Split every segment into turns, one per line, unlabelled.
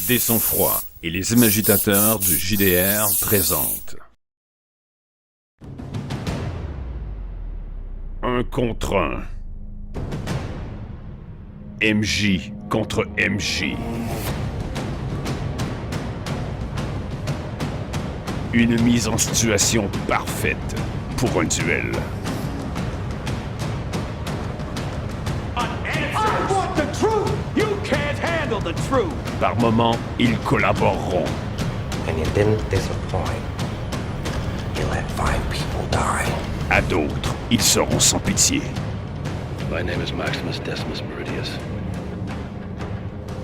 Des sang-froid et les imagitateurs du JDR présentent un contre un. MJ contre MJ. Une mise en situation parfaite pour un duel. Par moments, ils collaboreront.
And you didn't disappoint. You let 5 people die.
À d'autres, ils seront sans pitié.
My name is Maximus Decimus Meridius.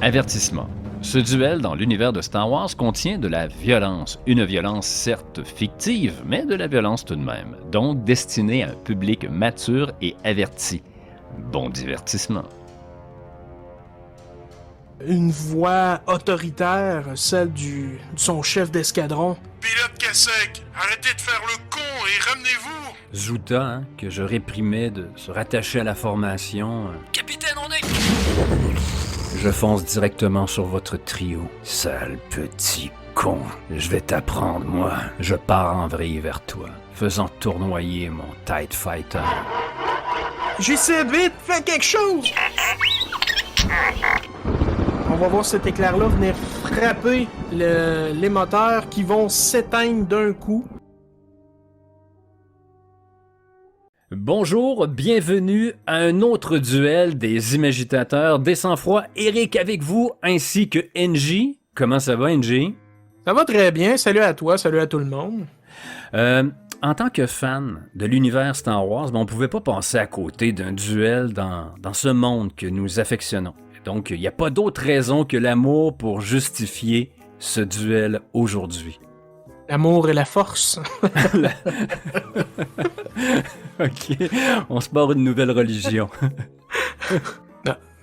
Avertissement. Ce duel dans l'univers de Star Wars contient de la violence. Une violence certes fictive, mais de la violence tout de même. Donc destinée à un public mature et averti. Bon divertissement.
Une voix autoritaire, celle de son chef d'escadron.
Pilote Kasek, arrêtez de faire le con et ramenez-vous!
Zuta, hein, que je réprimais de se rattacher à la formation.
Capitaine, on est...
Je fonce directement sur votre trio. Sale petit con. Je vais t'apprendre, moi. Je pars en vrille vers toi, faisant tournoyer mon TIE Fighter.
J'essaie vite, fais quelque chose! On va voir cet éclair-là venir frapper les moteurs qui vont s'éteindre d'un coup.
Bonjour, bienvenue à un autre duel des imagitateurs des sang-froid. Eric avec vous, ainsi que NJ. Comment ça va, NJ?
Ça va très bien, salut à toi, salut à tout le monde.
En tant que fan de l'univers Star Wars, on ne pouvait pas passer à côté d'un duel dans ce monde que nous affectionnons. Donc, il n'y a pas d'autre raison que l'amour pour justifier ce duel aujourd'hui.
L'amour et la force.
Ok, on se barre une nouvelle religion.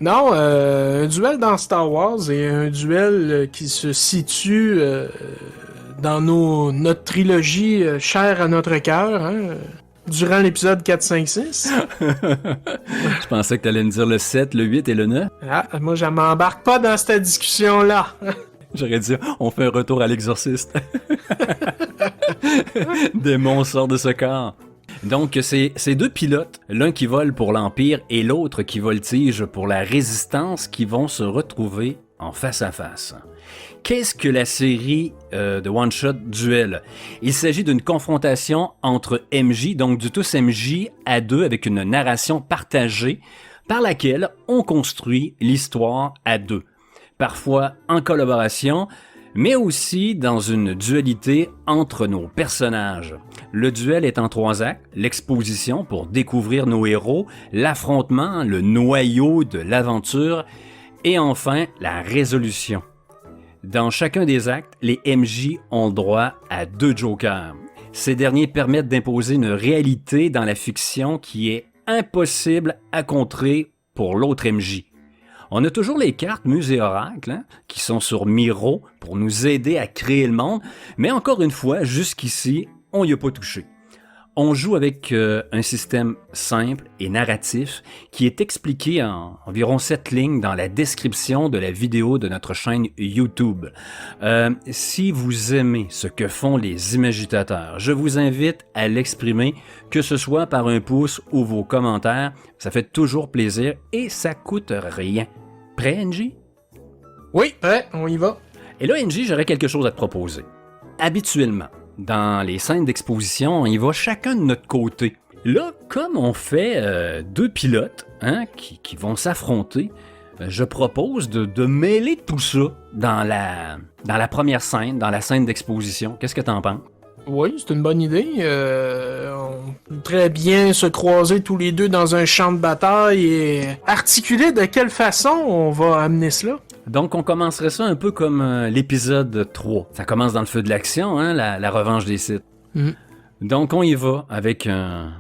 Non, un duel dans Star Wars est un duel qui se situe dans notre trilogie chère à notre cœur, hein, durant l'épisode 4, 5, 6.
Je pensais que tu allais me dire le 7, le 8 et le 9.
Ah, moi, je m'embarque pas dans cette discussion-là.
J'aurais dit, on fait un retour à l'exorciste. Démon sort de ce corps. Donc, c'est deux pilotes, l'un qui vole pour l'Empire et l'autre qui voltige pour la Résistance, qui vont se retrouver en face à face. Qu'est-ce que la série de one-shot Duel? Il s'agit d'une confrontation entre MJ, donc du tous MJ à deux avec une narration partagée par laquelle on construit l'histoire à deux. Parfois en collaboration, mais aussi dans une dualité entre nos personnages. Le duel est en 3 actes, l'exposition pour découvrir nos héros, l'affrontement, le noyau de l'aventure, et enfin la résolution. Dans chacun des actes, les MJ ont droit à 2 jokers. Ces derniers permettent d'imposer une réalité dans la fiction qui est impossible à contrer pour l'autre MJ. On a toujours les cartes Muse et Oracle, hein, qui sont sur Miro pour nous aider à créer le monde, mais encore une fois, jusqu'ici, on n'y a pas touché. On joue avec un système simple et narratif qui est expliqué en environ 7 lignes dans la description de la vidéo de notre chaîne YouTube. Si vous aimez ce que font les imagitateurs, je vous invite à l'exprimer, que ce soit par un pouce ou vos commentaires. Ça fait toujours plaisir et ça coûte rien. Prêt, NJ?
Oui, prêt, on y va.
Et là, NJ, j'aurais quelque chose à te proposer. Habituellement, dans les scènes d'exposition, on y va chacun de notre côté. Là, comme on fait 2 pilotes hein, qui vont s'affronter, je propose de mêler tout ça dans la première scène, dans la scène d'exposition. Qu'est-ce que t'en penses?
Oui, c'est une bonne idée. On peut très bien se croiser tous les deux dans un champ de bataille et articuler de quelle façon on va amener cela.
Donc, on commencerait ça un peu comme l'épisode 3. Ça commence dans le feu de l'action, hein, la revanche des Sith. Donc, on y va avec un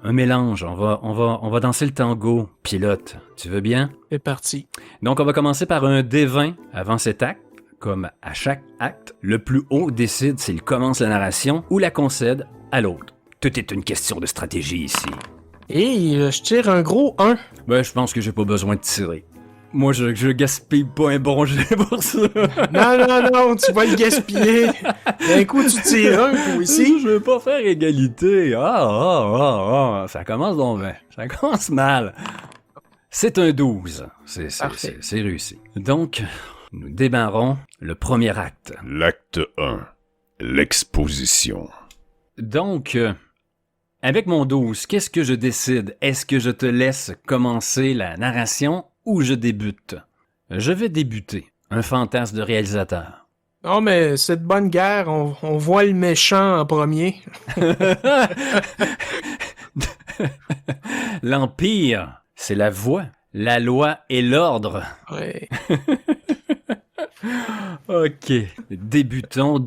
mélange. On va danser le tango. Pilote, tu veux bien?
C'est parti.
Donc, on va commencer par un D20 avant cet acte. Comme à chaque acte, le plus haut décide s'il commence la narration ou la concède à l'autre. Tout est une question de stratégie ici.
Et je tire un gros 1.
Ben, je pense que j'ai pas besoin de tirer. Moi, je gaspille pas un bon jet pour ça.
Non, tu vas le gaspiller. D'un coup, tu tires un, toi aussi.
Je veux pas faire égalité. Ça commence donc bien. Ça commence mal. C'est un 12.
Parfait.
C'est réussi. Donc, nous démarrons le premier acte.
L'acte 1. L'exposition.
Donc, avec mon 12, qu'est-ce que je décide? Est-ce que je te laisse commencer la narration ou je débute? Je vais débuter. Un fantasme de réalisateur.
Non, mais cette bonne guerre, on voit le méchant en premier.
L'Empire, c'est la voie, la loi et l'ordre.
Ouais.
OK. Débutons.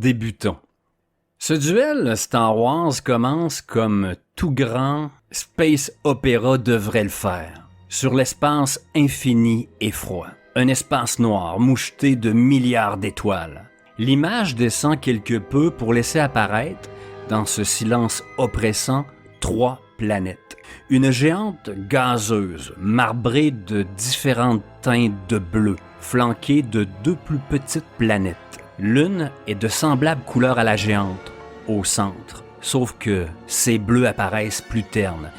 Ce duel Star Wars commence comme tout grand space opéra devrait le faire. Sur l'espace infini et froid. Un espace noir moucheté de milliards d'étoiles. L'image descend quelque peu pour laisser apparaître, dans ce silence oppressant, 3 planètes. Une géante gazeuse, marbrée de différentes teintes de bleu, flanquée de 2 plus petites planètes. L'une est de semblable couleur à la géante, au centre, sauf que ces bleus apparaissent plus ternes.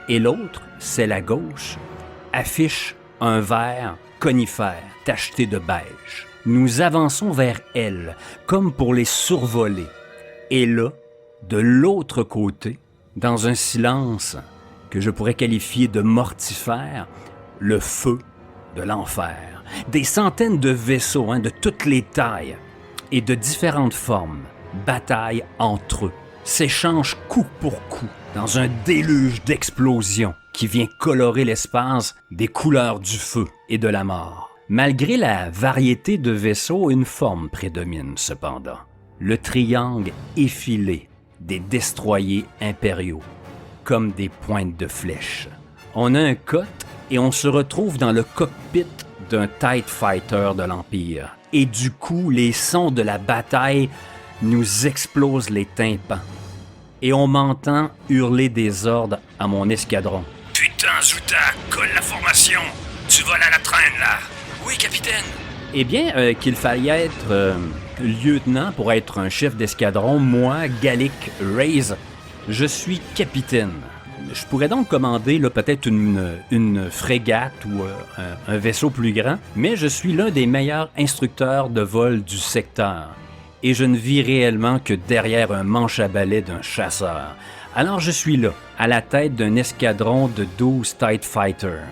Et l'autre, celle à gauche, affiche un vert conifère tacheté de beige. Nous avançons vers elle, comme pour les survoler. Et là, de l'autre côté, dans un silence que je pourrais qualifier de mortifère, le feu de l'enfer. Des centaines de vaisseaux de toutes les tailles et de différentes formes bataillent entre eux, s'échangent coup pour coup dans un déluge d'explosions qui vient colorer l'espace des couleurs du feu et de la mort. Malgré la variété de vaisseaux, une forme prédomine cependant. Le triangle effilé des destroyers impériaux, comme des pointes de flèches. On a un cote et on se retrouve dans le cockpit d'un TIE Fighter de l'Empire. Et du coup, les sons de la bataille nous explosent les tympans. Et on m'entend hurler des ordres à mon escadron.
Putain, Zuta, colle la formation. Tu voles à la traîne, là. Oui, capitaine.
Eh bien, qu'il fallait être lieutenant pour être un chef d'escadron, moi, Gallic Reyes, je suis capitaine. Je pourrais donc commander peut-être une frégate ou un vaisseau plus grand, mais je suis l'un des meilleurs instructeurs de vol du secteur. Et je ne vis réellement que derrière un manche à balai d'un chasseur. Alors je suis là, à la tête d'un escadron de 12 TIE Fighters.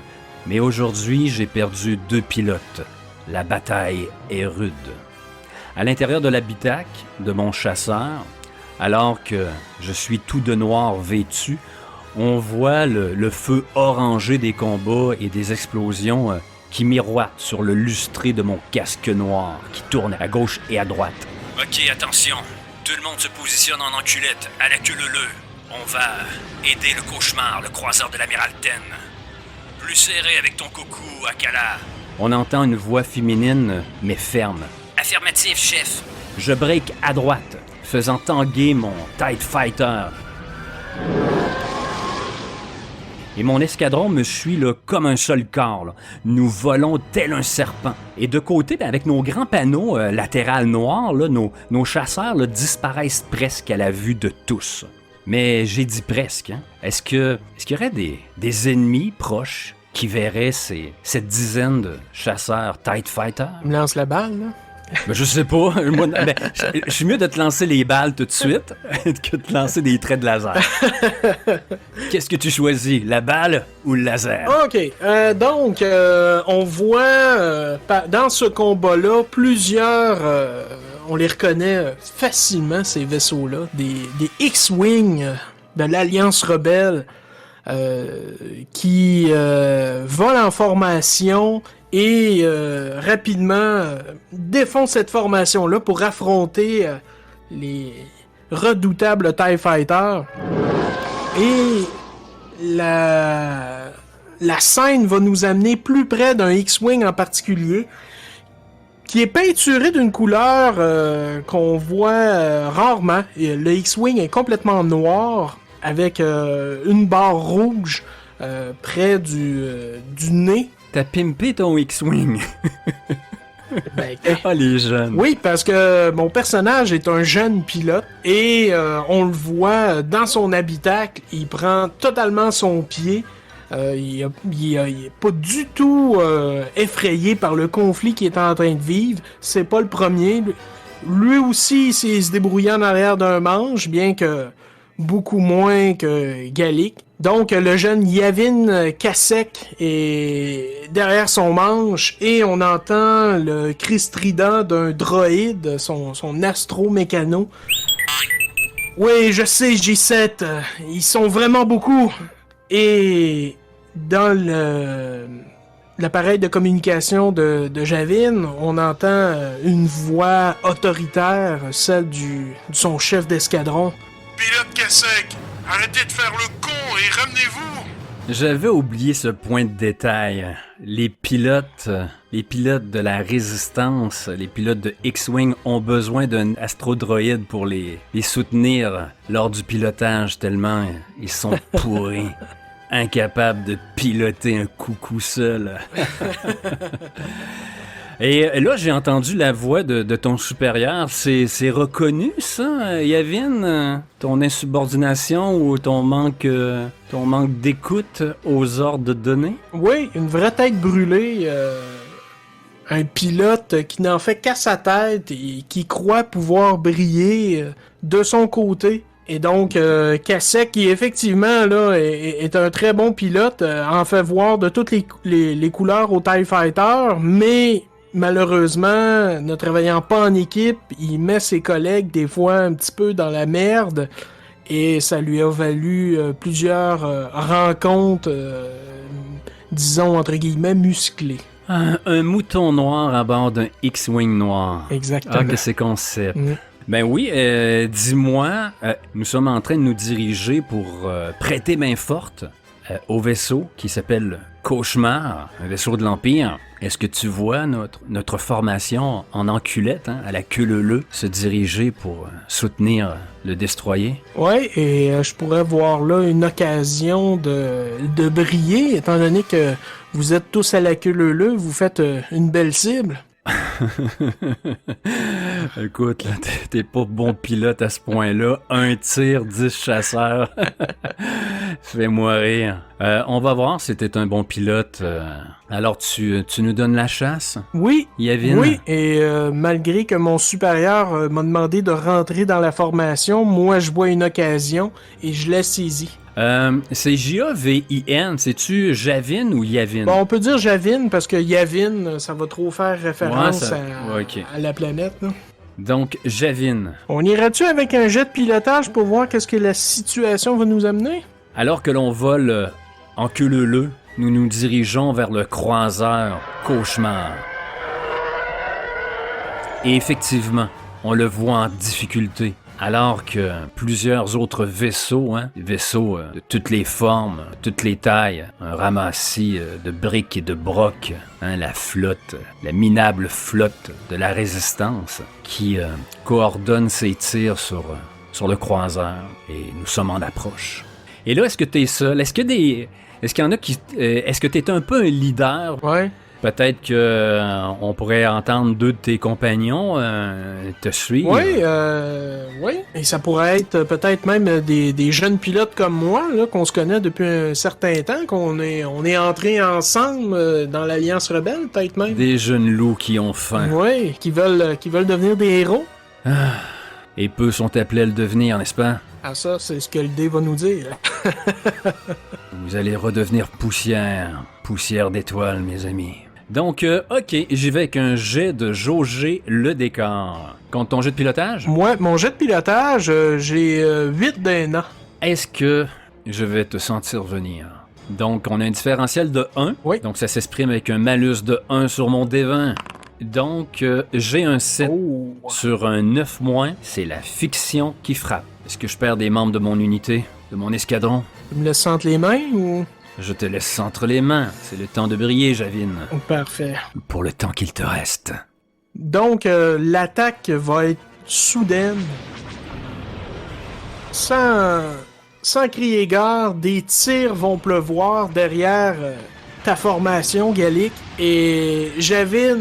Mais aujourd'hui, j'ai perdu 2 pilotes. La bataille est rude. À l'intérieur de l'habitacle de mon chasseur, alors que je suis tout de noir vêtu, on voit le feu orangé des combats et des explosions qui miroitent sur le lustré de mon casque noir qui tourne à gauche et à droite.
Ok, attention. Tout le monde se positionne en enculette, à la queue leu-leu. On va aider le cauchemar, le croiseur de l'amiral Ten. Plus serré avec ton coucou, Akala.
On entend une voix féminine, mais ferme.
Affirmatif, chef.
Je break à droite, faisant tanguer mon TIE Fighter. Et mon escadron me suit comme un seul corps. Là. Nous volons tel un serpent. Et de côté, avec nos grands panneaux latérales noirs, nos chasseurs disparaissent presque à la vue de tous. Mais j'ai dit presque. Est-ce qu'il y aurait des ennemis proches qui verraient cette dizaine de chasseurs TIE Fighter?
Il me lance la balle, là.
Ben, je sais pas. Je suis mieux de te lancer les balles tout de suite que de te lancer des traits de laser. Qu'est-ce que tu choisis, la balle ou le laser?
OK. Donc, on voit dans ce combat-là plusieurs... on les reconnaît facilement, ces vaisseaux-là. Des X-Wing de l'Alliance rebelle qui volent en formation et rapidement défoncent cette formation-là pour affronter les redoutables TIE Fighters. Et la scène va nous amener plus près d'un X-Wing en particulier, qui est peinturé d'une couleur qu'on voit rarement. Et le X-Wing est complètement noir, avec une barre rouge près du nez
T'as pimpé ton X-Wing.
Ben,
Ah, les jeunes.
oui, parce que mon personnage est un jeune pilote et on le voit dans son habitacle, il prend totalement son pied. Il est pas du tout effrayé par le conflit qu'il est en train de vivre. C'est pas le premier. Lui aussi, il se débrouillait en arrière d'un manche, bien que beaucoup moins que Gallic. Donc, le jeune Yavin Kasek est derrière son manche et on entend le cri strident d'un droïde, son astro-mécano. Oui, je sais, J7, ils sont vraiment beaucoup. Et dans l'appareil de communication de Javin, on entend une voix autoritaire, celle de son chef d'escadron.
Pilote Kasek, arrêtez de faire le con et ramenez-vous!
J'avais oublié ce point de détail. Les pilotes de la Résistance, les pilotes de X-Wing ont besoin d'un astrodroïde pour les soutenir lors du pilotage tellement ils sont pourris. Incapable de piloter un coucou seul. Et là, j'ai entendu la voix de ton supérieur. C'est reconnu, ça, Yavin? Ton insubordination ou ton manque d'écoute aux ordres donnés?
Oui, une vraie tête brûlée. Un pilote qui n'en fait qu'à sa tête et qui croit pouvoir briller de son côté. Et donc, Kasek, qui effectivement là, est un très bon pilote, en fait voir de toutes les couleurs au TIE Fighter, mais malheureusement, ne travaillant pas en équipe, il met ses collègues des fois un petit peu dans la merde, et ça lui a valu plusieurs rencontres, disons entre guillemets, musclées.
Un mouton noir à bord d'un X-Wing noir.
Exactement.
Ah, que c'est concept.
Mm.
Ben oui, dis-moi, nous sommes en train de nous diriger pour prêter main forte au vaisseau qui s'appelle Cauchemar, un vaisseau de l'Empire. Est-ce que tu vois notre formation en enculette, à la queue leu-leu, se diriger pour soutenir le destroyer?
Ouais, et je pourrais voir là une occasion de briller, étant donné que vous êtes tous à la queue leu-leu, vous faites une belle cible.
Écoute, là, t'es pas bon pilote à ce point-là. Un tir, 10 chasseurs. Fais-moi rire. On va voir si t'es un bon pilote. Alors, tu nous donnes la chasse?
Oui,
Yavin?
oui, et malgré que mon supérieur m'a demandé de rentrer dans la formation, moi je vois une occasion et je l'ai saisie.
C'est J-A-V-I-N. C'est-tu Javin ou Yavin?
Bon, on peut dire Javin parce que Yavin, ça va trop faire référence
Ouais, ok.
à la planète. Là.
Donc, Javin.
On irait-tu avec un jet de pilotage pour voir qu'est-ce que la situation va nous amener?
Alors que l'on vole en queue leu-leu, nous nous dirigeons vers le croiseur Cauchemar. Et effectivement, on le voit en difficulté. Alors que plusieurs autres vaisseaux, vaisseaux de toutes les formes, toutes les tailles, un ramassis de briques et de brocs, la flotte, la minable flotte de la Résistance qui coordonne ses tirs sur le croiseur. Et nous sommes en approche. Et là, est-ce que t'es seul? Est-ce qu'il y en a qui... est-ce que t'es un peu un leader?
Ouais.
Peut-être que on pourrait entendre deux de tes compagnons te suivre.
Oui. Et ça pourrait être peut-être même des jeunes pilotes comme moi, là, qu'on se connaît depuis un certain temps, on est entrés ensemble dans l'Alliance Rebelle, peut-être même.
Des jeunes loups qui ont faim.
Oui, qui veulent devenir des héros.
Et peu sont appelés à le devenir, n'est-ce pas?
Ah ça, c'est ce que le dé va nous dire.
Vous allez redevenir poussière d'étoiles, mes amis. Donc, ok, j'y vais avec un jet de jauger le décor. Compte ton jet de pilotage?
Moi, mon jet de pilotage, j'ai 8 d'un an.
Est-ce que je vais te sentir venir? Donc, on a un différentiel de 1.
Oui.
Donc, ça s'exprime avec un malus de 1 sur mon D20. Donc, j'ai un 7 sur un 9-, c'est la fiction qui frappe. Est-ce que je perds des membres de mon unité, de mon escadron?
Tu me laisses entre les mains ou...
Je te laisse entre les mains. C'est le temps de briller, Javin.
Parfait.
Pour le temps qu'il te reste.
Donc, l'attaque va être soudaine. Sans crier gare, des tirs vont pleuvoir derrière ta formation, Gallic. Et Javin,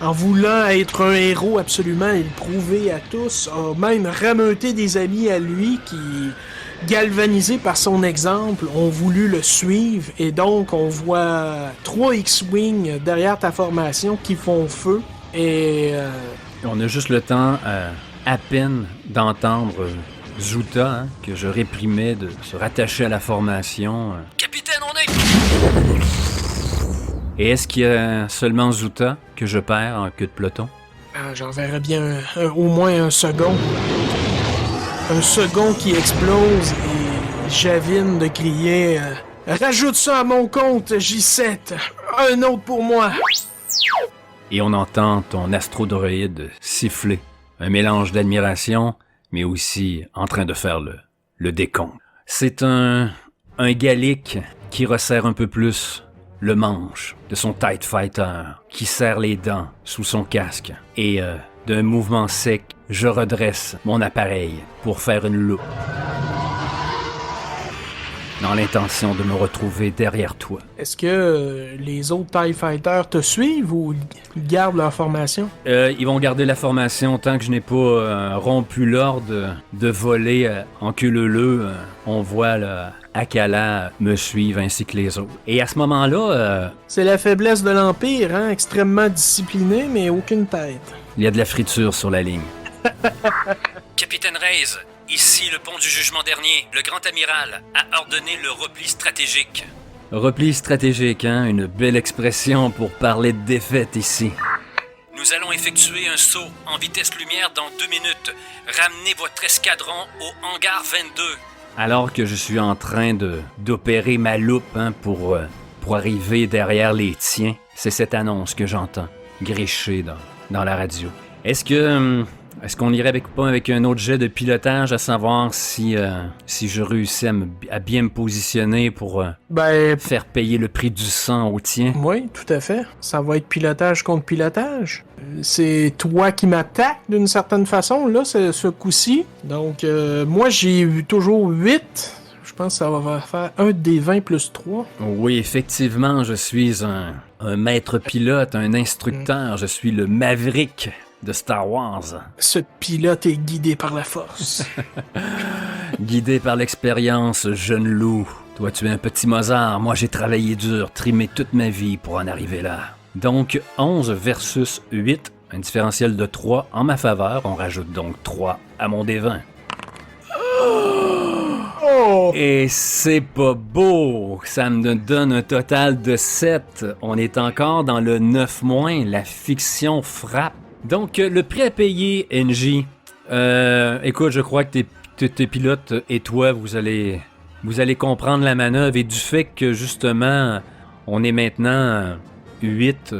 en voulant être un héros absolument et le prouver à tous, a même rameuté des amis à lui qui, galvanisés par son exemple, ont voulu le suivre. Et donc, on voit 3 X-Wing derrière ta formation qui font feu. Et...
On a juste le temps, à peine, d'entendre Zuta, hein, que je réprimais de se rattacher à la formation.
Capitaine, on est...
Et est-ce qu'il y a seulement Zuta que je perds en queue de peloton?
J'en verrais bien au moins un second. Un second qui explose et Javin de crier « Rajoute ça à mon compte, J7! Un autre pour moi! »
Et on entend ton astrodroïde siffler. Un mélange d'admiration, mais aussi en train de faire le décompte. C'est un Gallic qui resserre un peu plus le manche de son TIE Fighter, qui serre les dents sous son casque. Et d'un mouvement sec, je redresse mon appareil pour faire une loupe, dans l'intention de me retrouver derrière toi.
Est-ce que les autres TIE Fighters te suivent ou ils gardent leur formation?
Ils vont garder la formation tant que je n'ai pas rompu l'ordre de voler en queue leu-leu. On voit là, Akala me suivre ainsi que les autres. Et à ce moment-là,
C'est la faiblesse de l'Empire, hein? Extrêmement discipliné, mais aucune tête.
il y a de la friture sur la ligne.
Capitaine Reyes, ici le pont du jugement dernier. Le grand amiral a ordonné le repli stratégique.
Repli stratégique, hein? Une belle expression pour parler de défaite ici.
Nous allons effectuer un saut en vitesse lumière dans 2 minutes. Ramenez votre escadron au hangar 22.
Alors que je suis en train d'opérer ma loupe, hein, pour arriver derrière les tiens, c'est cette annonce que j'entends, gricher dans la radio. Est-ce qu'on irait pas avec un autre jet de pilotage à savoir si je réussis à bien me positionner pour faire payer le prix du sang au tien?
Oui, tout à fait. Ça va être pilotage contre pilotage. C'est toi qui m'attaques d'une certaine façon, là, ce coup-ci. Donc, moi, j'ai eu toujours 8. Je pense que ça va faire un des 20 plus 3.
Oui, effectivement, je suis un maître pilote, un instructeur. Je suis le Maverick de Star Wars.
Ce pilote est guidé par la force.
Guidé par l'expérience, jeune loup. Toi, tu es un petit Mozart. Moi, j'ai travaillé dur, trimé toute ma vie pour en arriver là. Donc, 11 versus 8, un différentiel de 3 en ma faveur. On rajoute donc 3 à mon D20.
Oh!
Et c'est pas beau! Ça me donne un total de 7. On est encore dans le 9-. La fiction frappe. Donc, le prix à payer, NJ. Écoute, je crois que tes pilotes et toi, vous allez comprendre la manœuvre. Et du fait que, justement, on est maintenant 8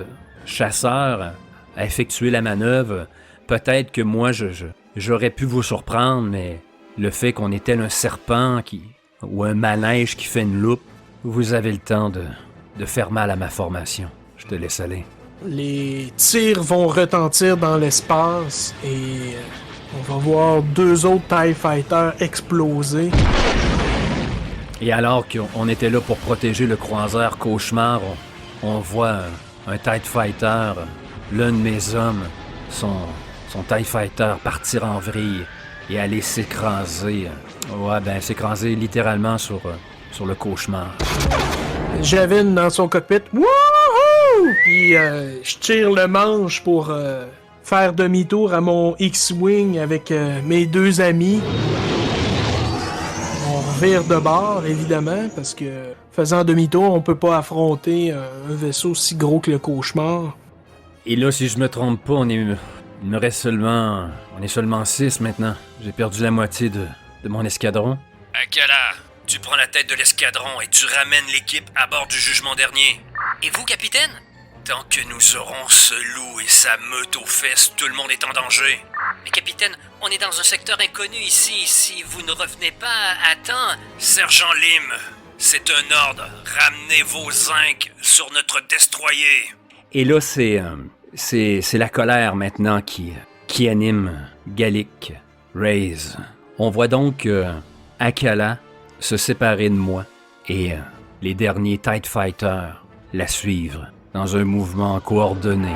chasseurs à effectuer la manœuvre, peut-être que moi, j'aurais pu vous surprendre, mais le fait qu'on est tel un serpent ou un manège qui fait une loupe, vous avez le temps de faire mal à ma formation. Je te laisse aller.
Les tirs vont retentir dans l'espace et on va voir 2 autres TIE Fighters exploser.
Et alors qu'on était là pour protéger le croiseur Cauchemar, on voit un TIE Fighter, l'un de mes hommes, son TIE Fighter partir en vrille et aller s'écraser. S'écraser littéralement sur le Cauchemar.
Javin dans son cockpit. Wouhou! Puis je tire le manche pour faire demi-tour à mon X-Wing avec mes 2 amis. On revire de bord, évidemment, parce que faisant demi-tour, on peut pas affronter un vaisseau si gros que le Cauchemar.
Et là, si je me trompe pas, on est seulement 6 maintenant. J'ai perdu la moitié de mon escadron.
Akala, tu prends la tête de l'escadron et tu ramènes l'équipe à bord du jugement dernier. Et vous, capitaine? Tant que nous aurons ce loup et sa meute aux fesses, tout le monde est en danger. Mais capitaine, on est dans un secteur inconnu ici. Si vous ne revenez pas à temps... Sergent Lim, c'est un ordre. Ramenez vos zincs sur notre destroyer.
Et là, c'est la colère maintenant qui anime Gallic, Reyes. On voit donc Akala se séparer de moi et les derniers TIE Fighters la suivre dans un mouvement coordonné.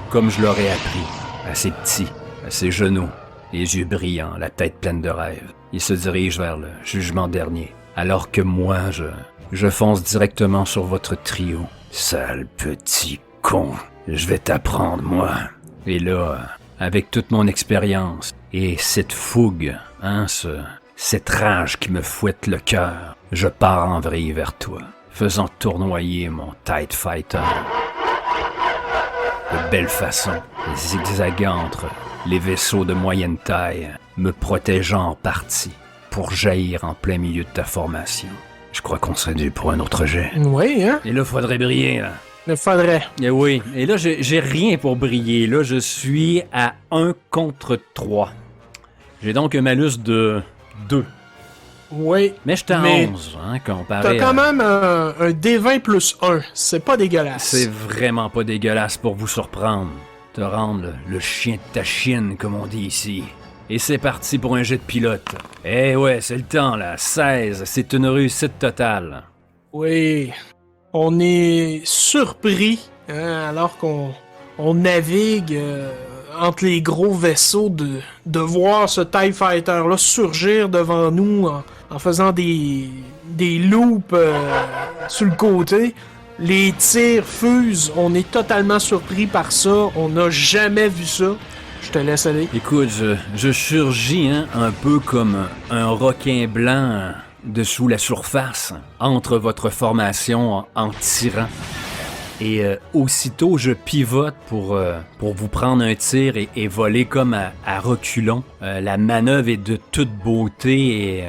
Comme je l'aurais appris, assez petit, à ses genoux, les yeux brillants, la tête pleine de rêves. Il se dirige vers le jugement dernier, alors que moi, je fonce directement sur votre trio. Sale petit con, je vais t'apprendre, moi. Et là, avec toute mon expérience et cette fougue, cette rage qui me fouette le cœur, je pars en vrille vers toi, faisant tournoyer mon TIE Fighter. De belle façon, zigzagant entre les vaisseaux de moyenne taille, me protégeant en partie pour jaillir en plein milieu de ta formation. Je crois qu'on serait dû pour un autre jet.
Oui, hein?
Et là, faudrait briller, là.
Il faudrait.
Eh oui, et là, j'ai rien pour briller. Là, je suis à 1 contre 3. J'ai donc un malus de 2.
Oui.
Mais je suis à
Mais
11, comparé
T'as quand même un D20 plus 1. C'est pas dégueulasse.
C'est vraiment pas dégueulasse pour vous surprendre. Te rendre le chien de ta chienne, comme on dit ici. Et c'est parti pour un jet de pilote. Eh ouais, c'est le temps, là. 16, c'est une réussite totale.
Oui. On est surpris, alors qu'on navigue entre les gros vaisseaux de voir ce TIE Fighter-là surgir devant nous en faisant des loops sur le côté. Les tirs fusent, on est totalement surpris par ça, on n'a jamais vu ça. Je te laisse aller.
Écoute, je surgis un peu comme un requin blanc dessous la surface, entre votre formation en tirant. Et aussitôt, je pivote pour vous prendre un tir et voler comme à reculons. La manœuvre est de toute beauté et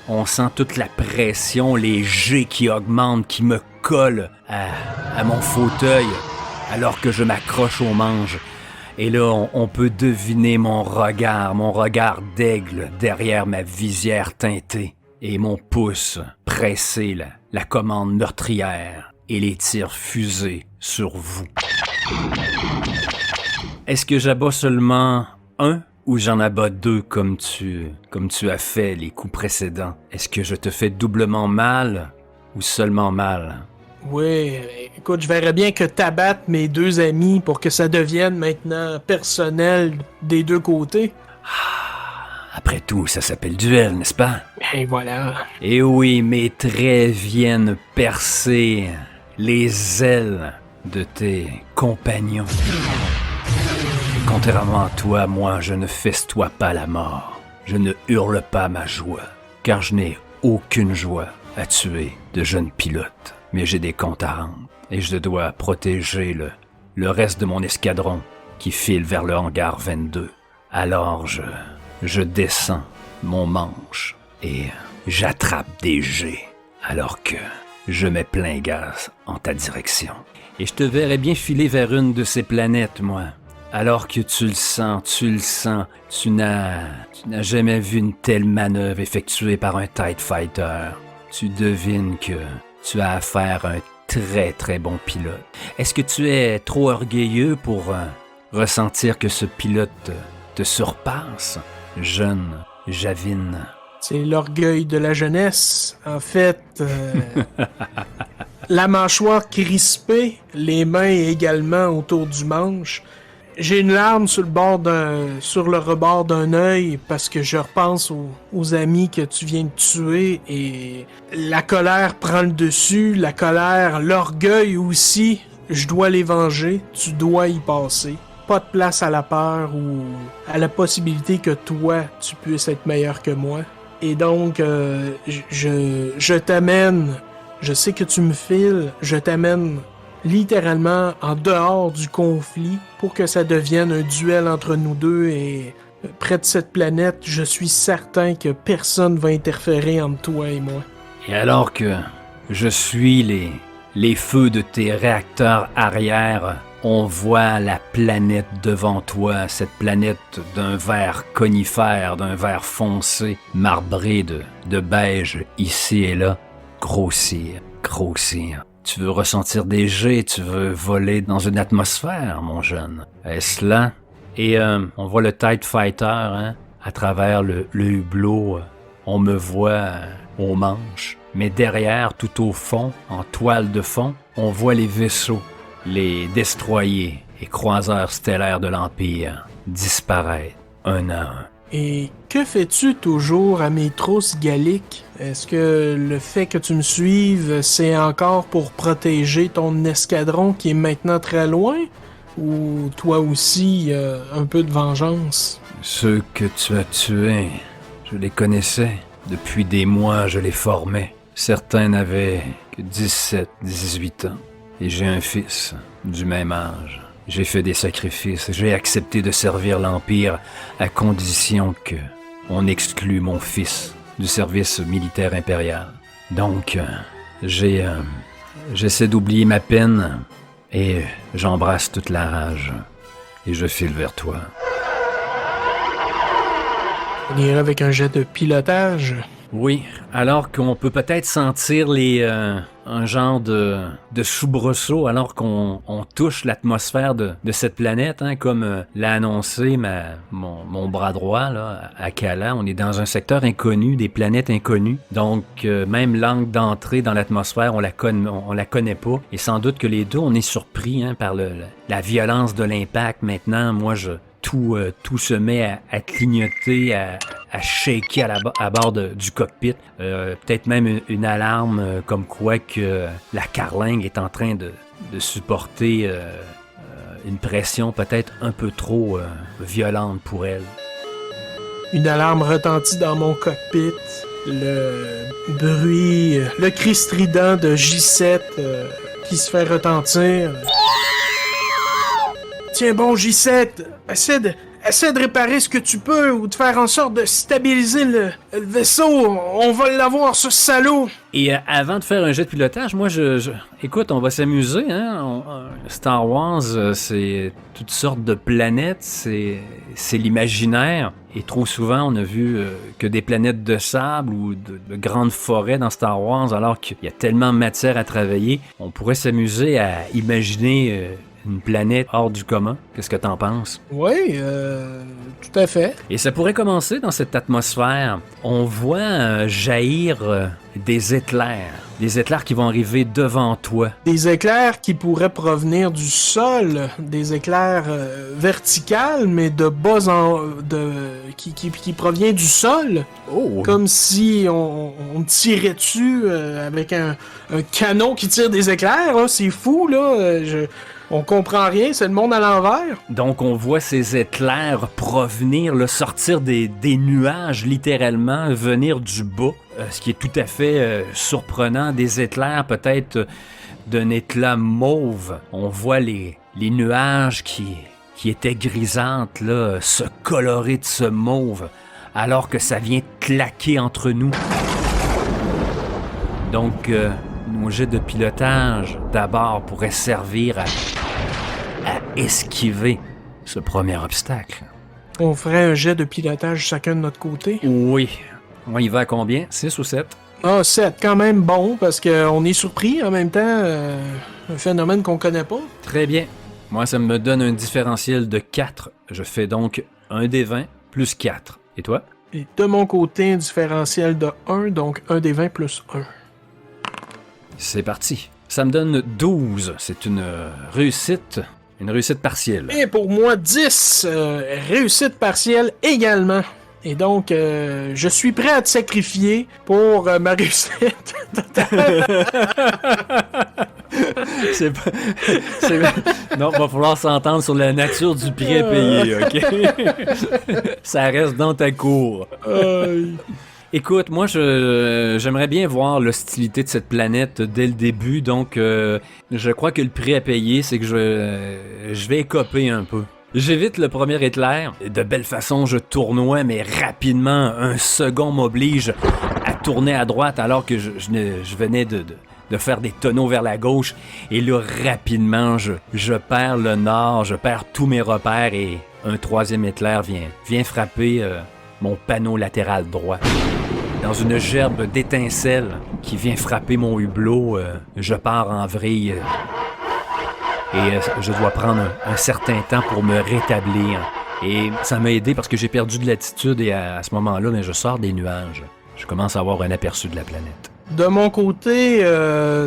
on sent toute la pression, les jets qui augmentent, qui me collent à mon fauteuil alors que je m'accroche aux manches. Et là, on peut deviner mon regard d'aigle derrière ma visière teintée et mon pouce pressé la commande meurtrière et les tirs fusés sur vous. Est-ce que j'abats seulement un ou j'en abats deux comme tu as fait les coups précédents? Est-ce que je te fais doublement mal ou seulement mal?
Oui, écoute, je verrais bien que t'abattes mes deux amis pour que ça devienne maintenant personnel des deux côtés.
Après tout, ça s'appelle duel, n'est-ce pas?
Et voilà.
Et oui, mes traits viennent percer les ailes de tes compagnons. Et contrairement à toi, moi, je ne festoie pas la mort. Je ne hurle pas ma joie, car je n'ai aucune joie à tuer de jeunes pilotes. Mais j'ai des comptes à rendre, et je dois protéger le reste de mon escadron qui file vers le hangar 22. Alors je descends mon manche et j'attrape des jets, alors que je mets plein gaz en ta direction. Et je te verrais bien filer vers une de ces planètes, moi. Alors que tu le sens, tu n'as jamais vu une telle manœuvre effectuée par un TIE Fighter. Tu devines que tu as affaire à un très très bon pilote. Est-ce que tu es trop orgueilleux pour ressentir que ce pilote te surpasse, jeune Javin?
C'est l'orgueil de la jeunesse. En fait, la mâchoire crispée, les mains également autour du manche. J'ai une larme sur le rebord d'un œil parce que je repense aux amis que tu viens de tuer et la colère prend le dessus, la colère, l'orgueil aussi. Je dois les venger, tu dois y passer. Pas de place à la peur ou à la possibilité que toi, tu puisses être meilleur que moi. Et donc, je t'amène, je sais que tu me files, je t'amène littéralement en dehors du conflit pour que ça devienne un duel entre nous deux et près de cette planète, je suis certain que personne va interférer entre toi et moi.
Et alors que je suis les feux de tes réacteurs arrière, on voit la planète devant toi, cette planète d'un vert conifère, d'un vert foncé, marbré de beige ici et là, grossir. Tu veux ressentir des jets, tu veux voler dans une atmosphère, mon jeune. Est-ce là? Et on voit le TIE Fighter, à travers le hublot. On me voit aux manches. Mais derrière, tout au fond, en toile de fond, on voit les vaisseaux, les destroyers et croiseurs stellaires de l'Empire disparaître un à un.
Et que fais-tu toujours à Métros Gallic? Est-ce que le fait que tu me suives, c'est encore pour protéger ton escadron qui est maintenant très loin? Ou toi aussi, un peu de vengeance?
Ceux que tu as tués, je les connaissais. Depuis des mois, je les formais. Certains n'avaient que 17, 18 ans. Et j'ai un fils du même âge. J'ai fait des sacrifices. J'ai accepté de servir l'Empire à condition que on exclue mon fils du service militaire impérial. Donc, j'essaie d'oublier ma peine et j'embrasse toute la rage. Et je file vers toi.
On irait avec un jet de pilotage.
Oui, alors qu'on peut peut-être sentir un genre de soubresaut alors qu'on touche l'atmosphère de cette planète, hein, comme l'a annoncé mon bras droit là, à Kala. On est dans un secteur inconnu, des planètes inconnues. Donc, même l'angle d'entrée dans l'atmosphère, on la connaît pas. Et sans doute que les deux, on est surpris hein, par la violence de l'impact. Maintenant, moi, tout se met à clignoter, à shaker à bord du cockpit. Peut-être même une alarme comme quoi que la carlingue est en train de supporter une pression peut-être un peu trop violente pour elle.
Une alarme retentit dans mon cockpit. Le bruit, le cri strident de J7 qui se fait retentir. Tiens bon J7, essaie de réparer ce que tu peux ou de faire en sorte de stabiliser le vaisseau. On va l'avoir, ce salaud.
Et avant de faire un jet de pilotage, moi, écoute, on va s'amuser. Hein? Star Wars, c'est toutes sortes de planètes, c'est l'imaginaire. Et trop souvent, on a vu que des planètes de sable ou de grandes forêts dans Star Wars, alors qu'il y a tellement de matière à travailler. On pourrait s'amuser à imaginer une planète hors du commun. Qu'est-ce que t'en penses?
Oui, tout à fait.
Et ça pourrait commencer dans cette atmosphère. On voit jaillir des éclairs qui vont arriver devant toi.
Des éclairs qui pourraient provenir du sol, des éclairs verticales, mais de bas qui provient du sol.
Oh!
Comme si on tirait dessus avec un canon qui tire des éclairs. Là. C'est fou, là. On comprend rien, c'est le monde à l'envers.
Donc on voit ces éclairs provenir, sortir des nuages littéralement, venir du bas, ce qui est tout à fait surprenant. Des éclairs peut-être d'un éclat mauve. On voit les nuages qui étaient grisantes là, se colorer de ce mauve alors que ça vient claquer entre nous. Donc nos jets de pilotage d'abord pourraient servir à esquiver ce premier obstacle.
On ferait un jet de pilotage chacun de notre côté?
Oui. On y va à combien? 6 ou 7?
Ah, 7, quand même bon, parce qu'on est surpris en même temps. Un phénomène qu'on connaît pas.
Très bien. Moi, ça me donne un différentiel de 4. Je fais donc un des 20 plus 4. Et toi?
Et de mon côté, un différentiel de 1, donc 1 des 20 plus 1.
C'est parti. Ça me donne 12. C'est une réussite partielle.
Et pour moi, 10. Réussite partielle également. Et donc, je suis prêt à te sacrifier pour ma réussite.
Non, va falloir s'entendre sur la nature du prix à payer, OK? Ça reste dans ta cour. Écoute, moi, j'aimerais bien voir l'hostilité de cette planète dès le début, donc je crois que le prix à payer, c'est que je vais écoper un peu. J'évite le premier éclair. De belle façon, je tournoie, mais rapidement, un second m'oblige à tourner à droite alors que je venais de faire des tonneaux vers la gauche. Et là, rapidement, je perds le nord, je perds tous mes repères et un troisième éclair vient frapper mon panneau latéral droit. Dans une gerbe d'étincelles qui vient frapper mon hublot, je pars en vrille. Et je dois prendre un certain temps pour me rétablir. Et ça m'a aidé parce que j'ai perdu de l'attitude et à ce moment-là, mais je sors des nuages. Je commence à avoir un aperçu de la planète.
De mon côté,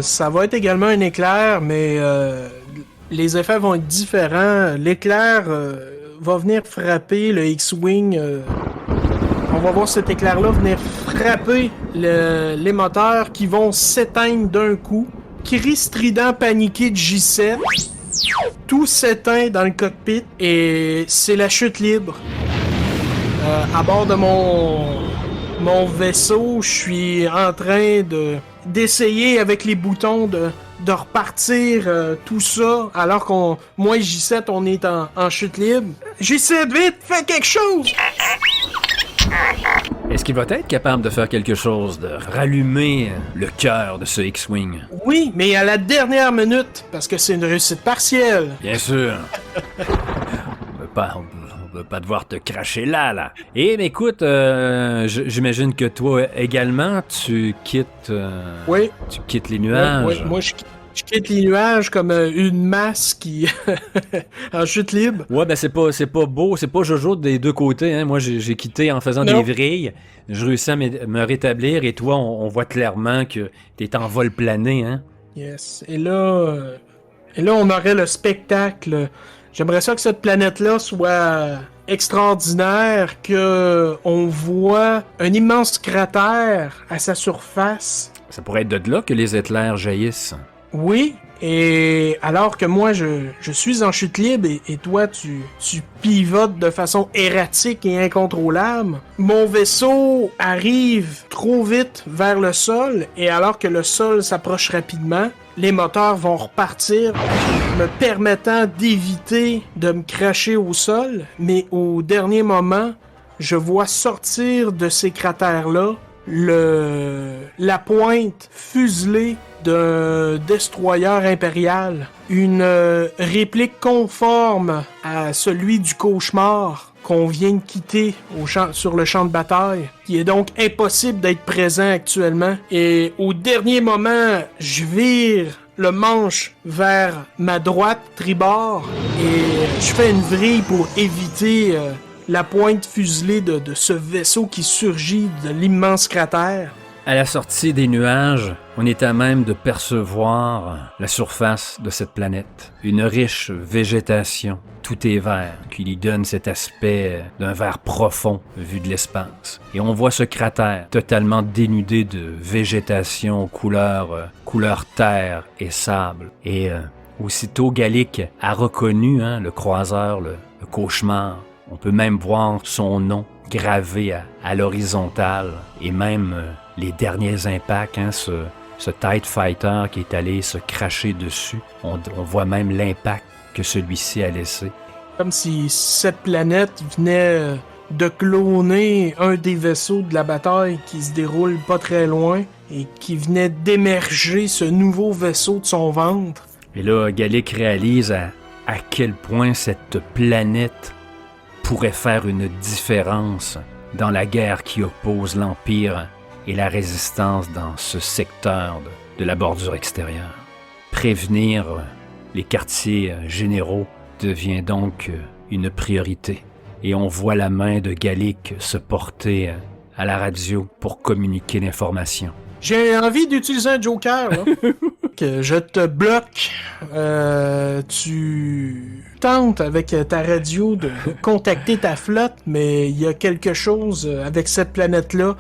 ça va être également un éclair, mais les effets vont être différents. L'éclair va venir frapper le X-Wing. On va voir cet éclair-là venir frapper les moteurs qui vont s'éteindre d'un coup. Cri strident paniqué de J7. Tout s'éteint dans le cockpit et c'est la chute libre. À bord de mon vaisseau, je suis en train d'essayer avec les boutons de repartir tout ça, alors moi et J7, on est en chute libre. J7, vite, fais quelque chose!
Est-ce qu'il va être capable de faire quelque chose, de rallumer le cœur de ce X-Wing?
Oui, mais à la dernière minute, parce que c'est une réussite partielle.
Bien sûr. On veut pas devoir te cracher là. Et mais écoute, j'imagine que toi également, tu quittes...
Oui.
Tu quittes les nuages.
Oui, moi, je quitte les nuages comme une masse qui... en chute libre.
Ouais, ben c'est pas beau, c'est pas Jojo des deux côtés. Hein. Moi, j'ai quitté en faisant des vrilles. Je réussis à me rétablir et toi, on voit clairement que t'es en vol plané. Hein.
Yes. Et là, on aurait le spectacle. J'aimerais ça que cette planète-là soit extraordinaire, que on voit un immense cratère à sa surface.
Ça pourrait être de là que les éclairs jaillissent.
Oui, et alors que moi, je suis en chute libre et toi, tu pivotes de façon erratique et incontrôlable, mon vaisseau arrive trop vite vers le sol et alors que le sol s'approche rapidement, les moteurs vont repartir, me permettant d'éviter de me cracher au sol, mais au dernier moment, je vois sortir de ces cratères-là la pointe fuselée d'un destroyer impérial, une réplique conforme à celui du cauchemar qu'on vient de quitter sur le champ de bataille, qui est donc impossible d'être présent actuellement. Et au dernier moment, je vire le manche vers ma droite tribord et je fais une vrille pour éviter la pointe fuselée de ce vaisseau qui surgit de l'immense cratère.
À la sortie des nuages, on est à même de percevoir la surface de cette planète. Une riche végétation, tout est vert, qui lui donne cet aspect d'un vert profond vu de l'espace. Et on voit ce cratère totalement dénudé de végétation couleur terre et sable. Et aussitôt Gallic a reconnu le croiseur, le cauchemar. On peut même voir son nom gravé à l'horizontale et même les derniers impacts, ce TIE Fighter qui est allé se cracher dessus. On voit même l'impact que celui-ci a laissé.
Comme si cette planète venait de cloner un des vaisseaux de la bataille qui se déroule pas très loin et qui venait d'émerger ce nouveau vaisseau de son ventre.
Et là, Gallic réalise à quel point cette planète pourrait faire une différence dans la guerre qui oppose l'Empire et la résistance dans ce secteur de la bordure extérieure. Prévenir les quartiers généraux devient donc une priorité. Et on voit la main de Gallic se porter à la radio pour communiquer l'information.
J'ai envie d'utiliser un joker, là. Que je te bloque. Tu tentes avec ta radio de contacter ta flotte, mais il y a quelque chose avec cette planète-là.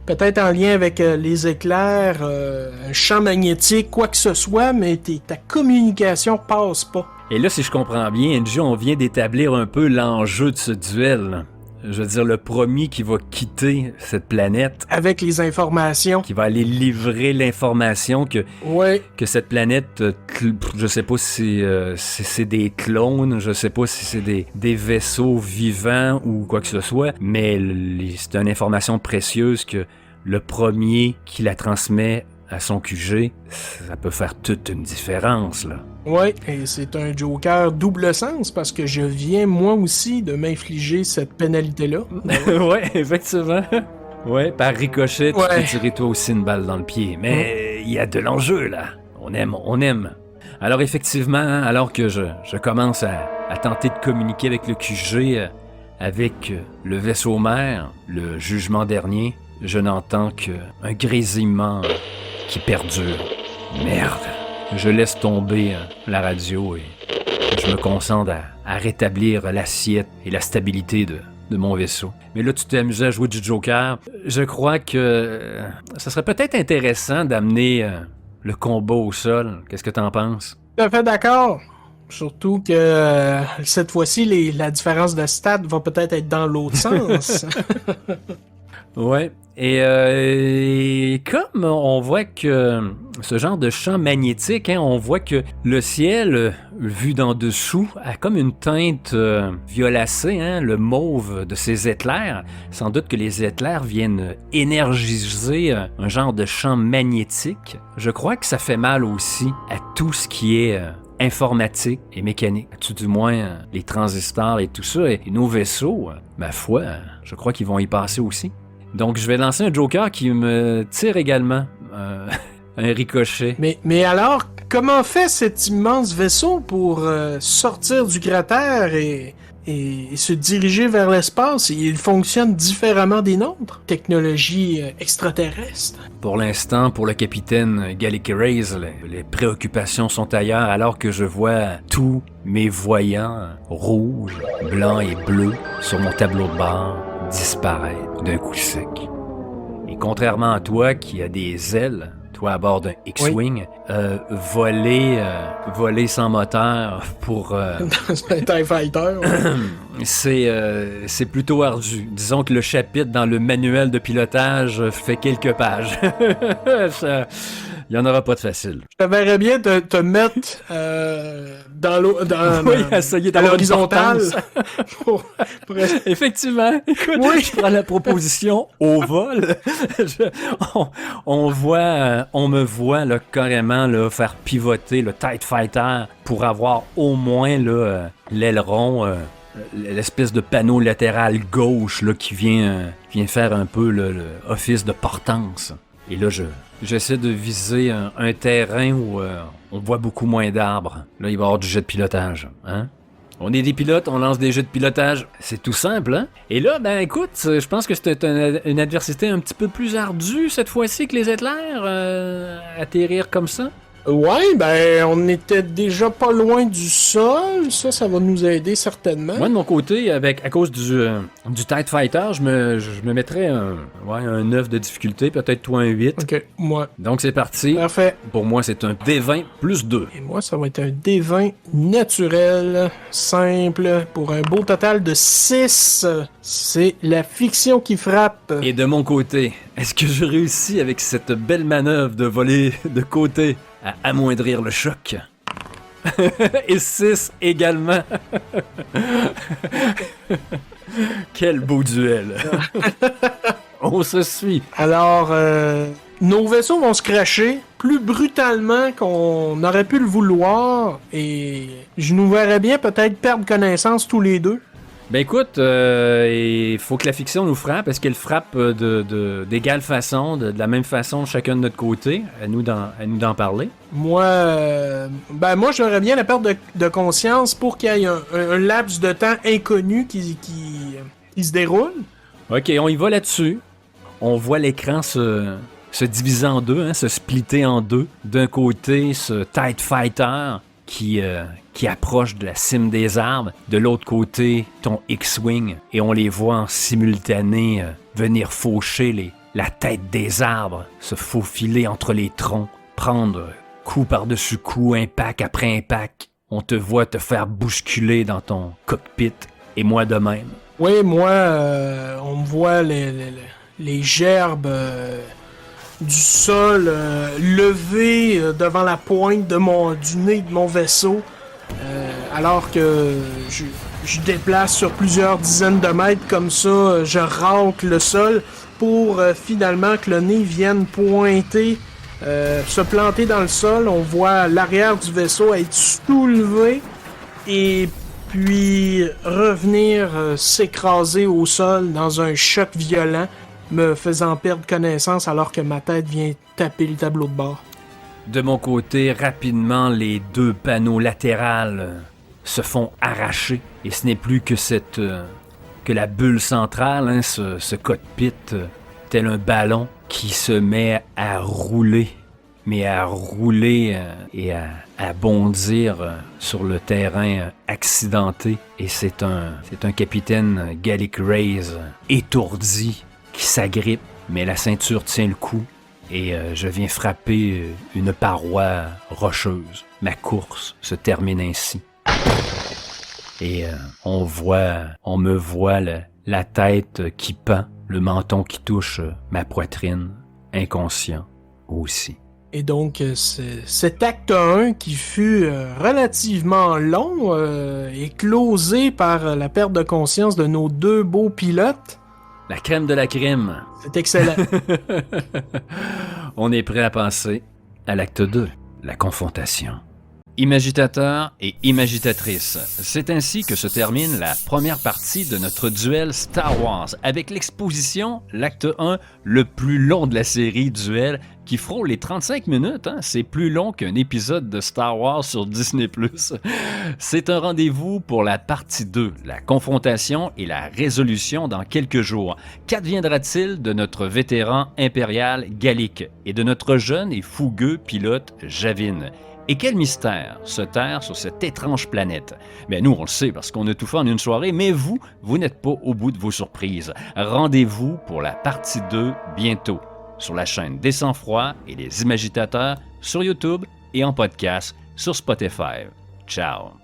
Peut-être en lien avec les éclairs, un champ magnétique, quoi que ce soit, mais ta communication passe pas.
Et là, si je comprends bien, NJ, on vient d'établir un peu l'enjeu de ce duel. Je veux dire, le premier qui va quitter cette planète.
Avec les informations.
Qui va aller livrer l'information que cette planète, je sais pas si c'est des clones, je sais pas si c'est des vaisseaux vivants ou quoi que ce soit, mais c'est une information précieuse que le premier qui la transmet à son QG, ça peut faire toute une différence, là.
Ouais, et c'est un joker double sens parce que je viens moi aussi de m'infliger cette pénalité-là.
Ouais, effectivement. Ouais, par ricochet, tu peux tirer toi aussi une balle dans le pied. Mais il y a de l'enjeu, là. On aime. Alors effectivement, alors que je commence à tenter de communiquer avec le QG, avec le vaisseau mère, le jugement dernier, je n'entends qu'un grésillement qui perdure. Merde. Je laisse tomber la radio et je me concentre à rétablir l'assiette et la stabilité de mon vaisseau. Mais là, tu t'es amusé à jouer du Joker. Je crois que ça serait peut-être intéressant d'amener le combat au sol. Qu'est-ce que t'en penses?
Tout à fait d'accord. Surtout que cette fois-ci, la différence de stats va peut-être être dans l'autre sens.
Ouais. Et comme on voit que ce genre de champ magnétique, hein, on voit que le ciel, vu d'en dessous, a comme une teinte violacée, hein, le mauve de ces éclairs. Sans doute que les éclairs viennent énergiser un genre de champ magnétique. Je crois que ça fait mal aussi à tout ce qui est informatique et mécanique. Tout du moins, les transistors et tout ça, et nos vaisseaux, ma foi, je crois qu'ils vont y passer aussi. Donc, je vais lancer un Joker qui me tire également un ricochet.
Mais alors, comment fait cet immense vaisseau pour sortir du cratère et se diriger vers l'espace? Il fonctionne différemment des nôtres? Technologie extraterrestre?
Pour l'instant, pour le capitaine Gallic Race, les préoccupations sont ailleurs alors que je vois tous mes voyants rouges, blancs et bleus sur mon tableau de bord disparaître d'un coup sec. Et contrairement à toi qui a des ailes, toi à bord d'un X-Wing, voler sans moteur pour...
Dans un TIE Fighter.
c'est plutôt ardu. Disons que le chapitre dans le manuel de pilotage fait quelques pages. Il n'y en aura pas de facile.
Je te verrais bien te mettre dans l'eau,
oui, essayer
à
d'avoir
l'horizontale. pour...
Effectivement. Écoute,
oui.
Je prends la proposition au vol. On me voit là, carrément là, faire pivoter le TIE Fighter pour avoir au moins là, l'aileron, l'espèce de panneau latéral gauche là, qui vient faire un peu le office de portance. Et là, j'essaie de viser un terrain où on voit beaucoup moins d'arbres. Là, il va y avoir du jet de pilotage. Hein? On est des pilotes, on lance des jets de pilotage. C'est tout simple, hein? Et là, ben écoute, je pense que c'était une adversité un petit peu plus ardue cette fois-ci que les éclairs. Atterrir comme ça.
Ouais, ben, on était déjà pas loin du sol. Ça va nous aider certainement.
Moi, de mon côté, à cause du TIE Fighter, je me mettrais un 9 de difficulté, peut-être toi un 8.
Ok, moi.
Donc, c'est parti.
Parfait.
Pour moi, c'est un D20 plus 2.
Et moi, ça va être un D20 naturel, simple, pour un beau total de 6. C'est la fiction qui frappe.
Et de mon côté, est-ce que je réussis avec cette belle manœuvre de voler de côté à amoindrir le choc? Et 6 également. Quel beau duel. On se suit.
Alors, nos vaisseaux vont se crasher plus brutalement qu'on aurait pu le vouloir et je nous verrais bien peut-être perdre connaissance tous les deux.
Ben écoute, il faut que la fiction nous frappe. Est-ce qu'elle frappe d'égale façon, de la même façon chacun de notre côté? À nous d'en parler.
Moi, j'aurais bien la perte de conscience pour qu'il y ait un laps de temps inconnu qui se déroule.
Ok, on y va là-dessus. On voit l'écran se diviser en deux, hein, se splitter en deux. D'un côté, ce TIE Fighter qui approche de la cime des arbres. De l'autre côté, ton X-Wing. Et on les voit en simultané venir faucher la tête des arbres, se faufiler entre les troncs, prendre coup par-dessus coup, impact après impact. On te voit te faire bousculer dans ton cockpit. Et moi de même.
Oui, moi, on me voit les gerbes du sol lever devant la pointe du nez de mon vaisseau, alors que je déplace sur plusieurs dizaines de mètres comme ça, je racle le sol pour finalement que le nez vienne pointer, se planter dans le sol. On voit l'arrière du vaisseau être soulevé et puis revenir s'écraser au sol dans un choc violent, me faisant perdre connaissance alors que ma tête vient taper le tableau de bord.
De mon côté, rapidement, les deux panneaux latérales se font arracher. Et ce n'est plus que la bulle centrale, hein, ce cockpit tel un ballon qui se met à rouler, mais à rouler et à bondir sur le terrain accidenté. Et c'est un capitaine Gallic Rays étourdi qui s'agrippe, mais la ceinture tient le coup. Et je viens frapper une paroi rocheuse. Ma course se termine ainsi. Et on me voit la tête qui pend, le menton qui touche ma poitrine, inconscient aussi.
Et donc, cet acte 1 qui fut relativement long est closé par la perte de conscience de nos deux beaux pilotes.
La crème de la crème.
C'est excellent.
On est prêt à passer à l'acte 2, la confrontation.
Imagitateurs et imagitatrices, c'est ainsi que se termine la première partie de notre duel Star Wars, avec l'exposition, l'acte 1, le plus long de la série Duel, qui frôle les 35 minutes. C'est plus long qu'un épisode de Star Wars sur Disney+. C'est un rendez-vous pour la partie 2, la confrontation et la résolution dans quelques jours. Qu'adviendra-t-il de notre vétéran impérial Gallic et de notre jeune et fougueux pilote Javin? Et quel mystère se terre sur cette étrange planète? Bien, nous, on le sait parce qu'on a tout fait en une soirée, mais vous n'êtes pas au bout de vos surprises. Rendez-vous pour la partie 2 bientôt sur la chaîne des Sans-Froids et les Imagitateurs sur YouTube et en podcast sur Spotify. Ciao!